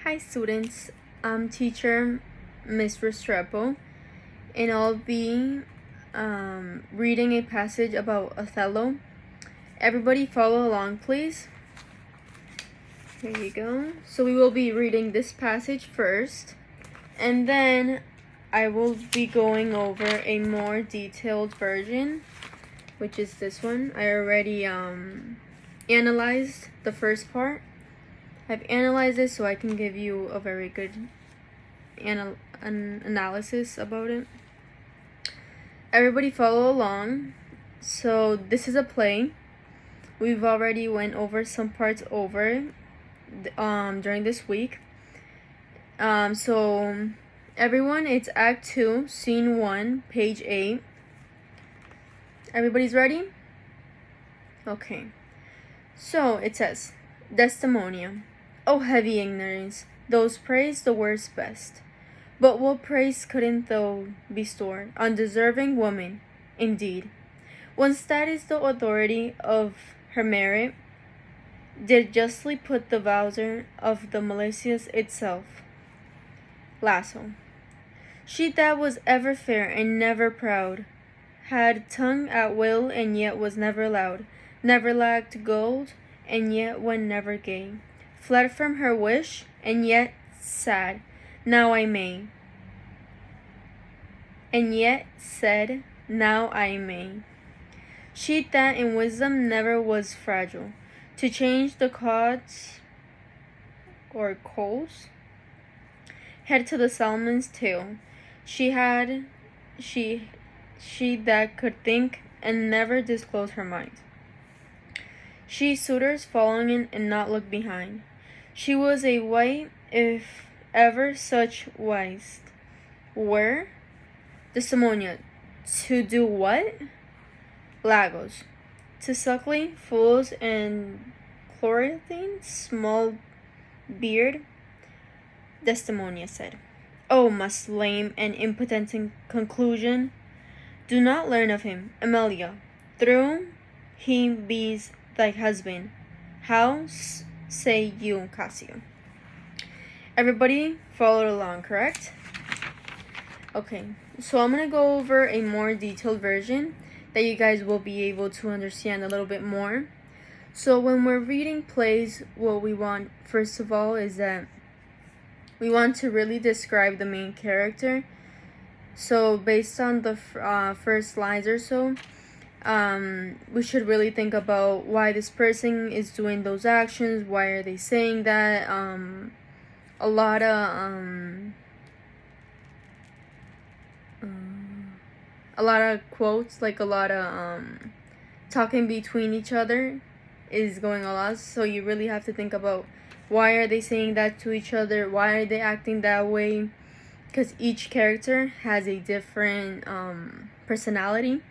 Hi students, I'm teacher Miss Restrepo, and I'll be reading a passage about Othello. Everybody follow along please. Here you go. So we will be reading this passage first, and then I will be going over a more detailed version, which is this one. I already analyzed the first part. I've analyzed it so I can give you a very good analysis about it. Everybody follow along. So this is a play. We've already went over some parts during this week. So everyone, it's Act 2, Scene 1, page 8. Everybody's ready? Okay. So it says, Desdemonia. O heavy ignorance, those praise the worst best. But what praise couldn't thou bestow on deserving woman, indeed, once that is the authority of her merit, did justly put the voucher of the malicious itself. Lasso. She that was ever fair and never proud, had tongue at will and yet was never loud, never lacked gold and yet when never gay, fled from her wish and yet sad, now I may, and yet said, now I may. She that in wisdom never was fragile, to change the cods or coals, head to the salmon's tail. She that could think and never disclose her mind. She suitors following and not look behind. She was a wight, if ever such wise were. Desdemonia, to do what? Lagos, to suckling fools and chlorothine, small beard. Desdemonia said, O must lame and impotent in conclusion, do not learn of him, Amelia, through he be's thy husband. How say you, Cassio? Everybody followed along, correct? Okay, so I'm gonna go over a more detailed version that you guys will be able to understand a little bit more. So when we're reading plays, what we want first of all is that we want to really describe the main character. So based on the first lines or so, we should really think about why this person is doing those actions, why are they saying that. A lot of quotes, like a lot of talking between each other is going a lot, so you really have to think about why are they saying that to each other, why are they acting that way, because each character has a different personality.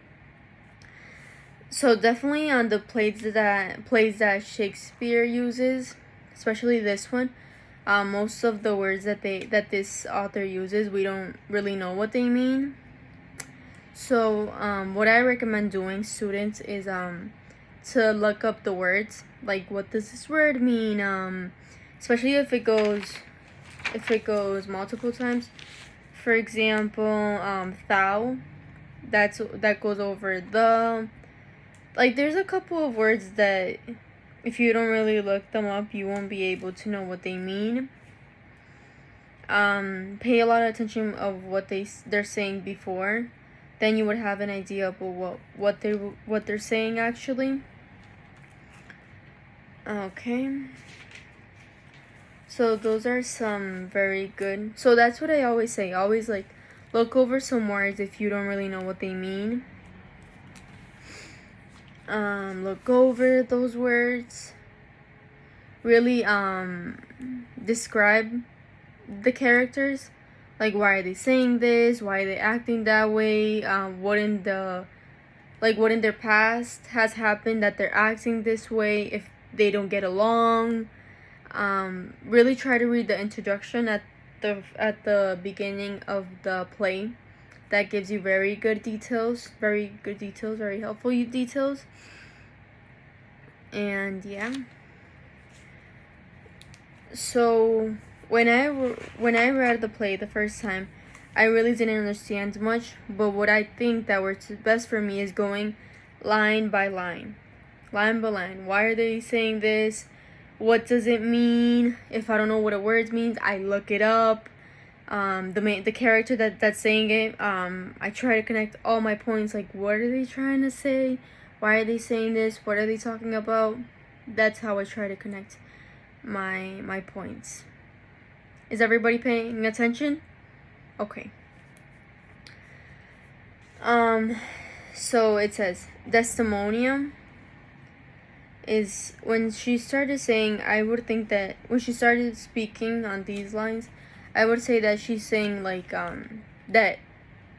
So definitely on the plays that Shakespeare uses, especially this one, most of the words that this author uses, we don't really know what they mean. So what I recommend doing, students, is to look up the words, like what does this word mean, especially if it goes multiple times. For example, thou, that goes over the, like there's a couple of words that if you don't really look them up, you won't be able to know what they mean. Pay a lot of attention of what they're saying before, then you would have an idea of what they're saying actually. Okay. So those are some very good. So that's what I always say. Always like look over some words if you don't really know what they mean. Look over those words. Really describe the characters. Like why are they saying this? Why are they acting that way? What in their past has happened that they're acting this way if they don't get along. Really try to read the introduction at the beginning of the play. That gives you very good details, very helpful details. And yeah. So when I read the play the first time, I really didn't understand much, but what I think that works best for me is going line by line. Line by line. Why are they saying this? What does it mean? If I don't know what a word means, I look it up. The character that's saying it, I try to connect all my points, like what are they trying to say? Why are they saying this? What are they talking about? That's how I try to connect my points. Is everybody paying attention? Okay. So it says Desdemona is, when she started saying, I would think that when she started speaking on these lines, I would say that she's saying like that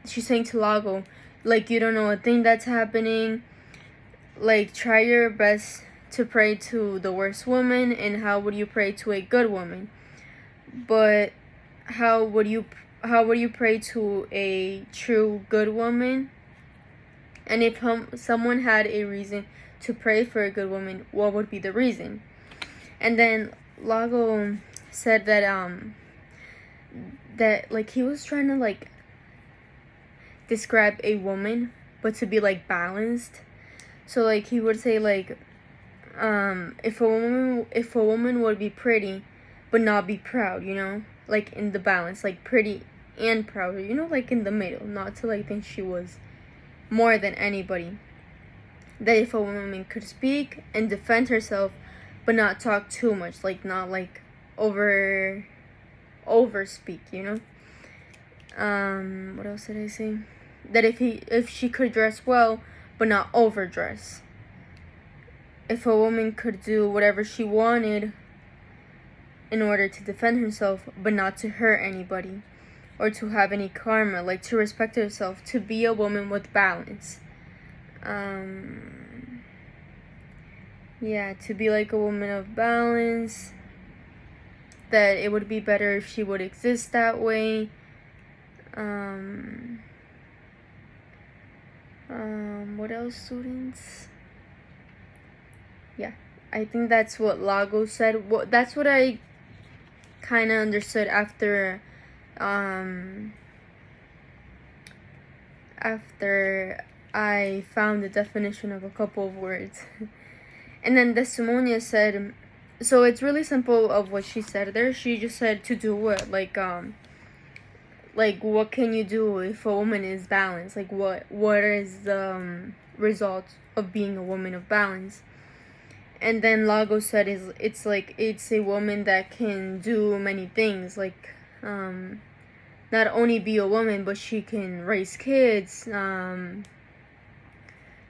she's saying to Lago, like, you don't know a thing that's happening, like try your best to pray to the worst woman, and how would you pray to a good woman? But how would you pray to a true good woman? And if someone had a reason to pray for a good woman, what would be the reason? And then Lago said that like he was trying to like describe a woman, but to be like balanced. So like he would say like if a woman would be pretty but not be proud, you know, like in the balance, like pretty and proud, you know, like in the middle, not to like think she was more than anybody. That if a woman could speak and defend herself but not talk too much, like not like over speak, you know. What else did I say? That if she could dress well but not overdress. If a woman could do whatever she wanted in order to defend herself but not to hurt anybody or to have any karma, like to respect herself, to be a woman with balance. Yeah, to be like a woman of balance, that it would be better if she would exist that way. What else, students? Yeah, I think that's what Lago said. That's what I kind of understood after I found the definition of a couple of words. And then Desdemonia said, so it's really simple of what she said there. She just said to do what, like what can you do if a woman is balanced? Like what is the result of being a woman of balance? And then Lago said it's like it's a woman that can do many things, like not only be a woman, but she can raise kids,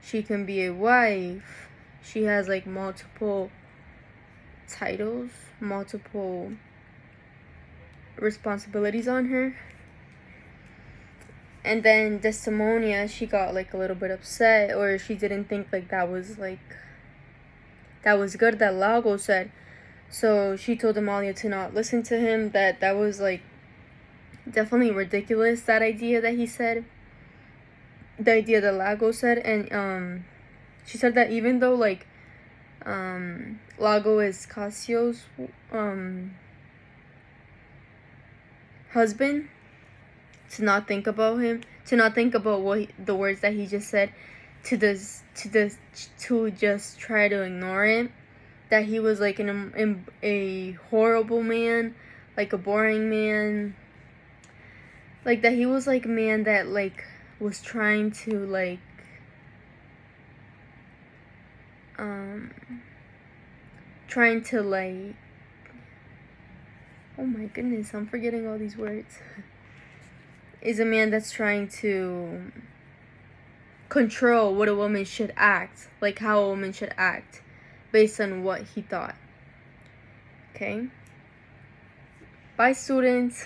she can be a wife, she has like multiple titles, multiple responsibilities on her. And then Desdemonia, she got like a little bit upset, or she didn't think like that was good that Lago said. So she told Amalia to not listen to him, that was like definitely ridiculous, that idea that he said, the idea that Lago said. And she said that even though like Lago is Cassio's husband, to not think about him, to not think about the words that he just said, to just try to ignore it, that he was like a horrible man, like a boring man, like that he was like a man that like was trying to like oh my goodness, I'm forgetting all these words. Is a man that's trying to control what a woman should act, like how a woman should act, based on what he thought. Okay? Bye, students.